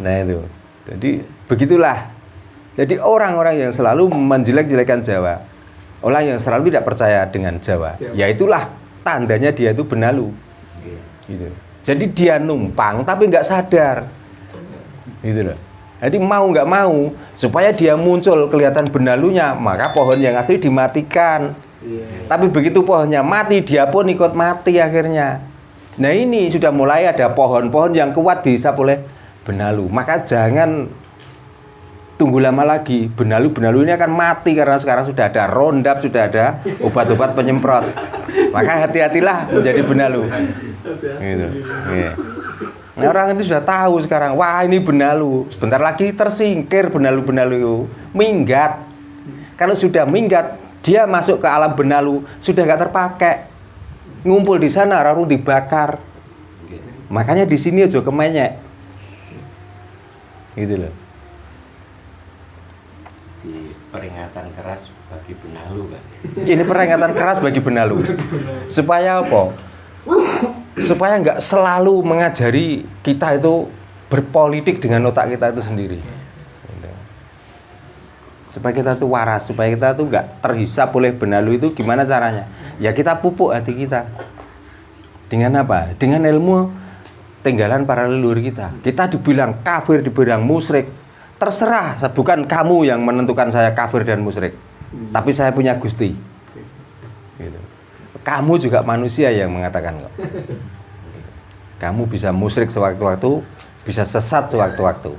Nah itu. Jadi begitulah. Jadi orang-orang yang selalu menjelek-jelekan Jawa, orang yang selalu tidak percaya dengan Jawa, ya itulah tandanya dia itu benalu. Gitu. Jadi dia numpang tapi nggak sadar. Gitu loh. Jadi mau nggak mau supaya dia muncul kelihatan benalunya, maka pohon yang asli dimatikan. Tapi begitu pohonnya mati, dia pun ikut mati akhirnya. Nah ini sudah mulai ada pohon-pohon yang kuat dihisap oleh benalu. Maka jangan tunggu lama lagi. Benalu-benalu ini akan mati karena sekarang sudah ada Roundup, sudah ada obat-obat penyemprot. Maka hati-hatilah menjadi benalu. Gitu. Yeah. Nah, orang itu sudah tahu sekarang, wah ini benalu. Sebentar lagi tersingkir benalu-benalu itu, minggat. Kalau sudah minggat, dia masuk ke alam benalu, sudah nggak terpakai. Ngumpul di sana, lalu dibakar. Makanya di sini aja kemenyek. Gitu loh. Di peringatan keras bagi benalu kan. Ini peringatan keras bagi benalu. Supaya apa? Supaya nggak selalu mengajari kita itu berpolitik dengan otak kita itu sendiri. Supaya kita itu waras, supaya kita itu nggak terhisap oleh benalu itu gimana caranya? Ya kita pupuk hati kita. Dengan apa? Dengan ilmu tinggalan para leluhur kita. Kita dibilang kafir, dibilang musyrik. Terserah, bukan kamu yang menentukan saya kafir dan musyrik. Tapi saya punya Gusti. Gitu. Kamu juga manusia yang mengatakan kok. Kamu bisa musyrik sewaktu-waktu, bisa sesat sewaktu-waktu.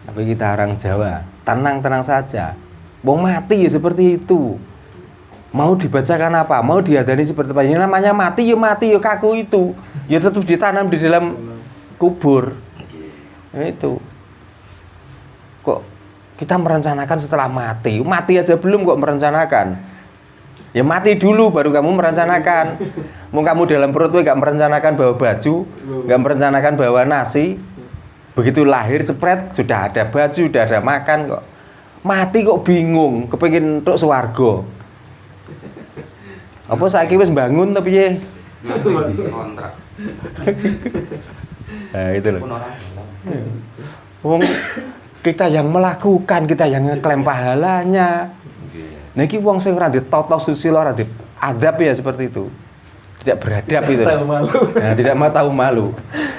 Tapi kita orang Jawa, tenang-tenang saja. Wong mati ya seperti itu. Mau dibacakan apa? Mau diadani seperti apa? Yang namanya mati ya kaku itu. Ya tetap ditanam di dalam kubur. Itu. Kok kita merencanakan setelah mati? Mati aja belum kok merencanakan. Ya mati dulu baru kamu merencanakan. Mau kamu dalam perut nggak merencanakan bawa baju, nggak merencanakan bawa nasi. Begitu lahir cepret sudah ada baju, sudah ada makan kok. Mati kok bingung, kepengin tok swarga. Apa saiki wis bangun tapi ya Kontrak. Nah, itu loh. Wong kita yang melakukan, kita yang ngeklaim pahalanya. Nah iki wong sing ora ditata susila, ora diadab ya seperti itu. Tidak beradab itu. Nah, tidak mau tahu malu.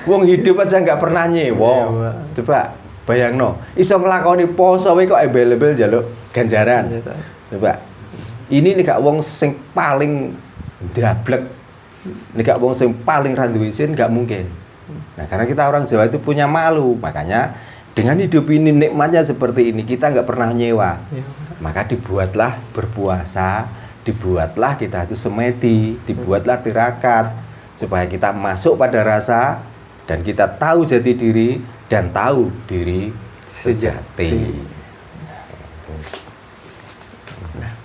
Wong hidup aja nggak pernah nyewa. Coba bayangno, iso nglakoni poso wae kok embel-embel njaluk ganjaran. Coba. Ini nih gak wong sing paling dablek. Nek gak wong sing paling ra duwe isin gak mungkin. Nah, karena kita orang Jawa itu punya malu, makanya dengan hidup ini nikmatnya seperti ini kita nggak pernah nyewa. Maka dibuatlah berpuasa, dibuatlah kita itu semedi, dibuatlah tirakat supaya kita masuk pada rasa dan kita tahu jati diri dan tahu diri sejati.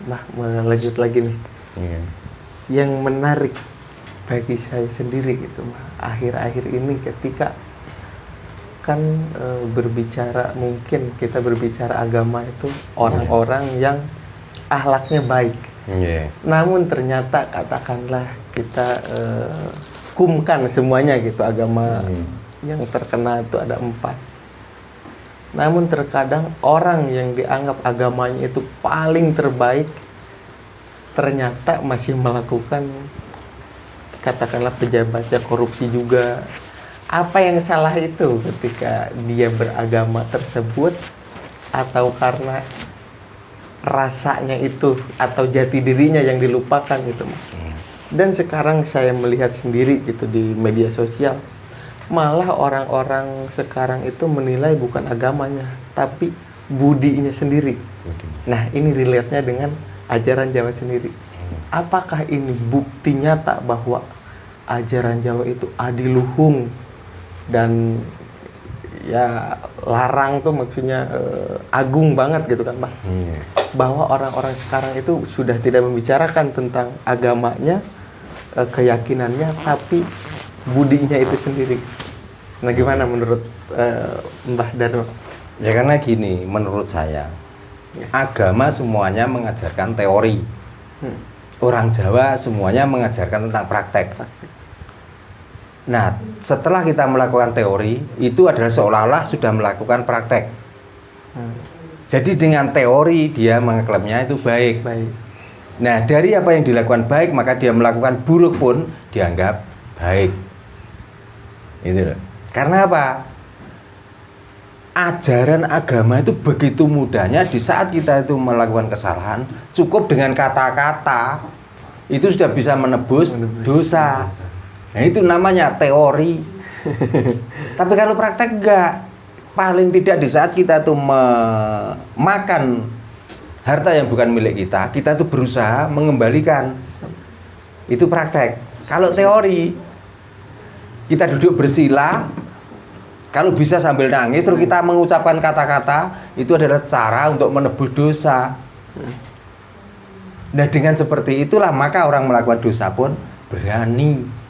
Nah, melanjut lagi nih. Yang menarik bagi saya sendiri gitu, akhir-akhir ini ketika kan berbicara, mungkin kita berbicara agama itu orang-orang yang akhlaknya baik. Namun ternyata katakanlah kita kumkan semuanya gitu, agama yang terkena itu ada 4. Namun terkadang orang yang dianggap agamanya itu paling terbaik ternyata masih melakukan katakanlah pejabatnya korupsi juga. Apa yang salah itu ketika dia beragama tersebut, atau karena rasanya itu atau jati dirinya yang dilupakan gitu. Dan sekarang saya melihat sendiri gitu di media sosial, malah orang-orang sekarang itu menilai bukan agamanya tapi budinya sendiri. Nah, ini relate-nya dengan ajaran Jawa sendiri. Apakah ini bukti nyata bahwa ajaran Jawa itu adiluhung dan ya larang tuh maksudnya agung banget gitu kan, Bang? Bahwa orang-orang sekarang itu sudah tidak membicarakan tentang agamanya, keyakinannya, tapi budinya itu sendiri. Nah, gimana menurut Mbah Darno? Ya karena gini, menurut saya agama semuanya mengajarkan teori. Orang Jawa semuanya mengajarkan tentang praktek. Nah, setelah kita melakukan teori, itu adalah seolah-olah sudah melakukan praktek. Jadi dengan teori dia mengklaimnya itu baik. Baik. Nah, dari apa yang dilakukan baik, maka dia melakukan buruk pun dianggap baik. Itu loh. Karena apa? Ajaran agama itu begitu mudahnya di saat kita itu melakukan kesalahan, cukup dengan kata-kata itu sudah bisa menebus dosa. Nah, itu namanya teori. Tapi kalau praktek enggak. Paling tidak di saat kita tuh memakan harta yang bukan milik kita, kita tuh berusaha mengembalikan. Itu praktek. Kalau teori, kita duduk bersila, kalau bisa sambil nangis, terus kita mengucapkan kata-kata, itu adalah cara untuk menebus dosa. Nah, dengan seperti itulah maka orang melakukan dosa pun berani.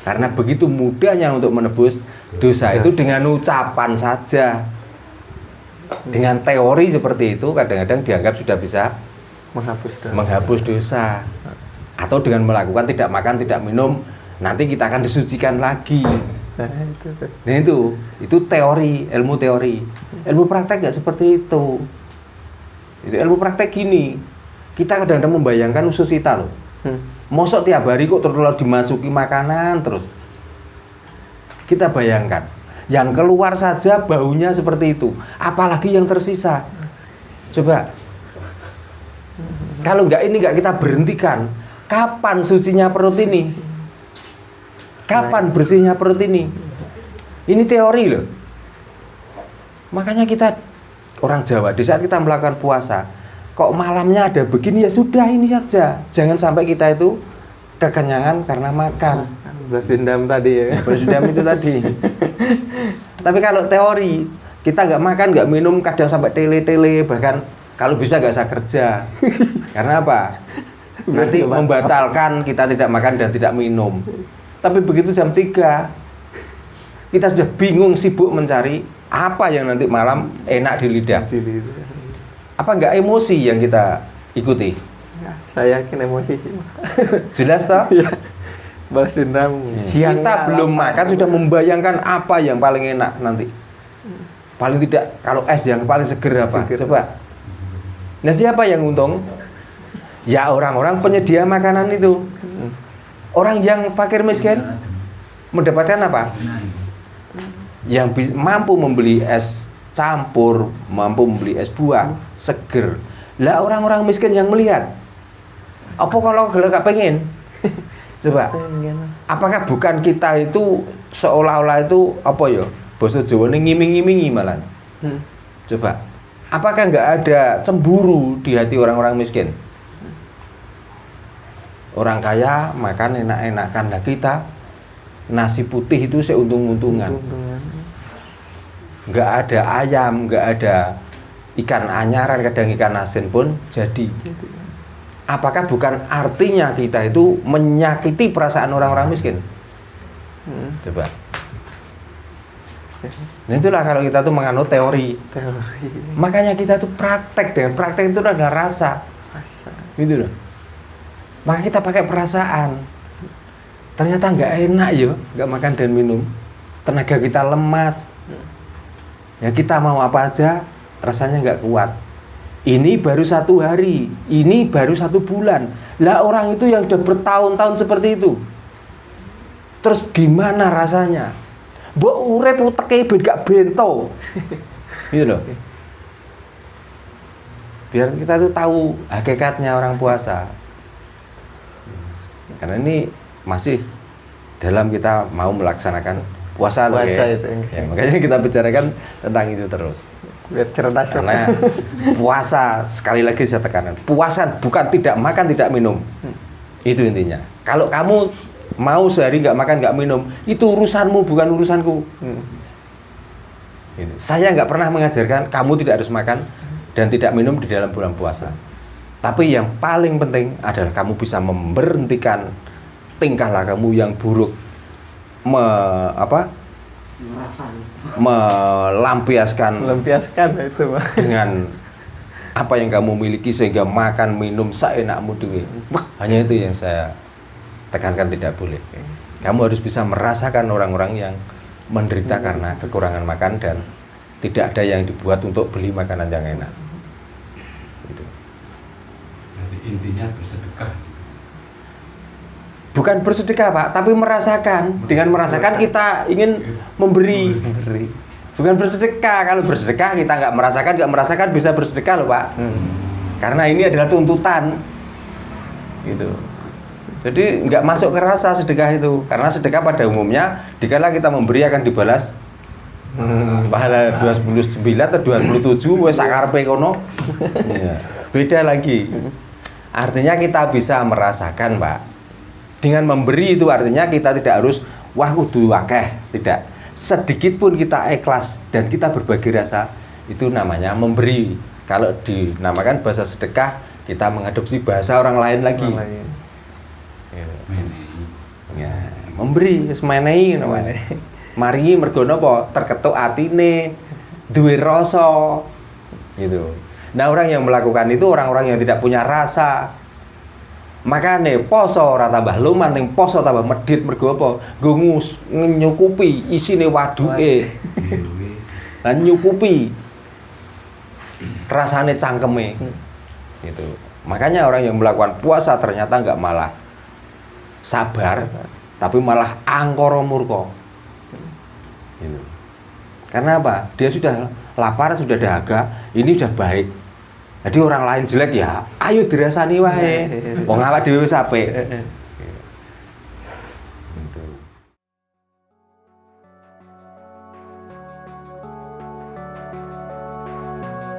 Karena begitu mudahnya untuk menebus dosa itu dengan ucapan saja. Dengan teori seperti itu kadang-kadang dianggap sudah bisa menghapus dosa. Atau dengan melakukan tidak makan, tidak minum, nanti kita akan disucikan lagi. Nah itu teori, ilmu teori. Ilmu praktek nggak seperti itu. Itu ilmu praktek gini. Kita kadang-kadang membayangkan usus kita loh. Mosok tiap hari kok terus dimasuki makanan terus. Kita bayangkan, yang keluar saja baunya seperti itu. Apalagi yang tersisa. Coba. Kalau nggak kita berhentikan, kapan sucinya perut ini? Kapan bersihnya perut ini? Ini teori loh. Makanya kita orang Jawa di saat kita melakukan puasa, kok malamnya ada begini, ya sudah ini saja. Jangan sampai kita itu kekenyangan karena makan. Balas dendam tadi ya. Balas dendam itu tadi. Tapi kalau teori, kita nggak makan, nggak minum, kadang sampai tele-tele, bahkan kalau bisa nggak usah kerja. Karena apa? Nanti membatalkan kita tidak makan dan tidak minum. Tapi begitu jam 3 kita sudah bingung, sibuk mencari apa yang nanti malam enak di lidah. Apa enggak emosi yang kita ikuti? Ya, saya yakin emosi sih. Jelas toh? Ya. Balas dendam. Kita belum makan sudah membayangkan apa yang paling enak nanti. Paling tidak kalau es yang paling seger apa? Coba. Nah, siapa yang untung? Ya orang-orang penyedia makanan itu. Orang yang fakir miskin mendapatkan apa? Yang mampu membeli es campur, mampu membeli es buah seger. Lah orang-orang miskin yang melihat, apa kalau gak pengen? Coba. Apakah bukan kita itu seolah-olah itu apa ya? Basa Jawa ini ngiming-ngimingi malah. Coba. Apakah nggak ada cemburu di hati orang-orang miskin? Orang kaya makan enak-enakan, nah kita nasi putih itu seuntung-untungan. Nggak ada ayam, nggak ada ikan anyaran, kadang ikan asin pun jadi. Apakah bukan artinya kita itu menyakiti perasaan orang-orang miskin? Coba. Nah itulah kalau kita tuh menganut teori. Makanya kita tuh praktek, dengan praktek itu adalah rasa. Gitu loh. Maka kita pakai perasaan. Ternyata nggak enak ya, nggak makan dan minum. Tenaga kita lemas. Ya kita mau apa aja, rasanya nggak kuat. Ini baru 1 hari, ini baru 1 bulan. Lah orang itu yang udah bertahun-tahun seperti itu. Terus gimana rasanya? Mbok urip uteke ben gak bento. Gitu loh. Biar kita tuh tahu hakikatnya orang puasa. Karena ini masih dalam kita mau melaksanakan puasa itu. Ya, makanya kita bicarakan tentang itu terus. Biar cerdas. Karena puasa, sekali lagi saya tekankan, puasa bukan tidak makan, tidak minum. Itu intinya. Kalau kamu mau sehari nggak makan, nggak minum, itu urusanmu, bukan urusanku. Saya nggak pernah mengajarkan kamu tidak harus makan dan tidak minum di dalam bulan puasa. Tapi yang paling penting adalah kamu bisa memberhentikan tingkah lakumu yang buruk, melampiaskan itu, Pak. dengan apa yang kamu miliki sehingga makan minum seenakmu dewe. Hanya itu yang saya tekankan, tidak boleh. Kamu harus bisa merasakan orang-orang yang menderita karena kekurangan makan dan tidak ada yang dibuat untuk beli makanan yang enak. Gitu. Berarti intinya bersedekah. Bukan bersedekah Pak, tapi merasakan. Dengan merasakan kita ingin memberi. Bukan bersedekah. Kalau bersedekah kita nggak merasakan bisa bersedekah loh Pak. Karena ini adalah tuntutan. Gitu. Jadi nggak masuk ke rasa sedekah itu. Karena sedekah pada umumnya dikala kita memberi akan dibalas pahala 29 atau 27 wes sakarepe kono. Iya. Beda lagi. Artinya kita bisa merasakan Pak. Dengan memberi itu artinya kita tidak harus wah kudu akeh, tidak. Sedikit pun kita ikhlas dan kita berbagi rasa, itu namanya memberi. Kalau dinamakan bahasa sedekah, kita mengadopsi bahasa orang lain lagi. Ya, memberi, semenehi namanya. Mari mergo napa? Terketuk atine, duwe rasa. Gitu. Nah, orang yang melakukan itu orang-orang yang tidak punya rasa. Makanya poso ora tambah luman ning poso tambah medhit mergo apa? Nggo nyukupi isine waduke. Lan nyukupi rasane cangkeme. Gitu. Makanya orang yang melakukan puasa ternyata enggak malah sabar, tapi malah angkara murka. Gitu. Karena apa? Dia sudah lapar, sudah dahaga, ini sudah baik. Jadi orang lain jelek ya, ayo dirasani wae. Wong awak dhewe wis apik.